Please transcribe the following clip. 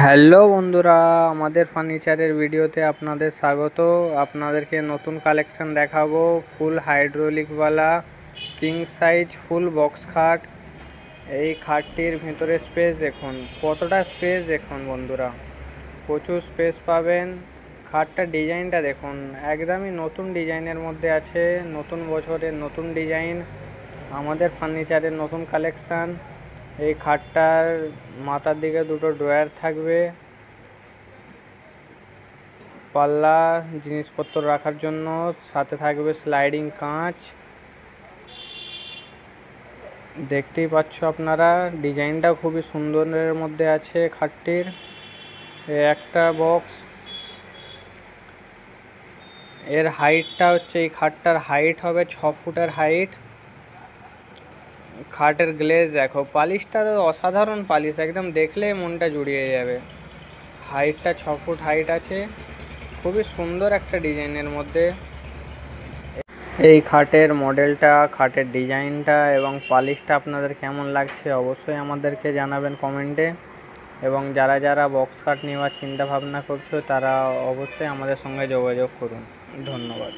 Hello বন্ধুরা, আমাদের ফার্নিচারের ভিডিওতে আপনাদের স্বাগত। আপনাদেরকে নতুন কালেকশন দেখাবো। ফুল হাইড্রোলিকওয়ালা কিং সাইজ ফুল বক্স খাট। এই খাটটির ভেতরে স্পেস দেখুন, কতটা স্পেস দেখুন বন্ধুরা, প্রচুর স্পেস পাবেন। খাটটার ডিজাইনটা দেখুন, একদমই নতুন ডিজাইনের মধ্যে আছে। নতুন বছরের নতুন ডিজাইন, আমাদের ফার্নিচারের নতুন কালেকশান। এই খাটটার মাথার দিকে দুটো ড্রয়ার থাকবে, পাল্লা জিনিসপত্র রাখার জন্য, সাথে থাকবে স্লাইডিং কাঁচ। দেখতেই পাচ্ছ আপনারা, ডিজাইনটা খুবই সুন্দরের মধ্যে আছে খাটটির। একটা বক্স, এর হাইটটা হচ্ছে, এই খাটটার হাইট হবে 6 ফুটের হাইট। খাটের গ্লেজ দেখো, পালিশটা তো অসাধারণ পালিশ, একদম দেখলে মনটা জুড়িয়ে যাবে। হাইটটা 6 ফুট হাইট আছে, খুবই সুন্দর একটা ডিজাইনের মধ্যে। এই খাটের মডেলটা, খাটের ডিজাইনটা এবং পালিশটা আপনাদের কেমন লাগছে অবশ্যই আমাদেরকে জানাবেন কমেন্টে। এবং যারা যারা বক্স খাট নেওয়ার চিন্তা ভাবনা করছো তারা অবশ্যই আমাদের সঙ্গে যোগাযোগ করুন। ধন্যবাদ।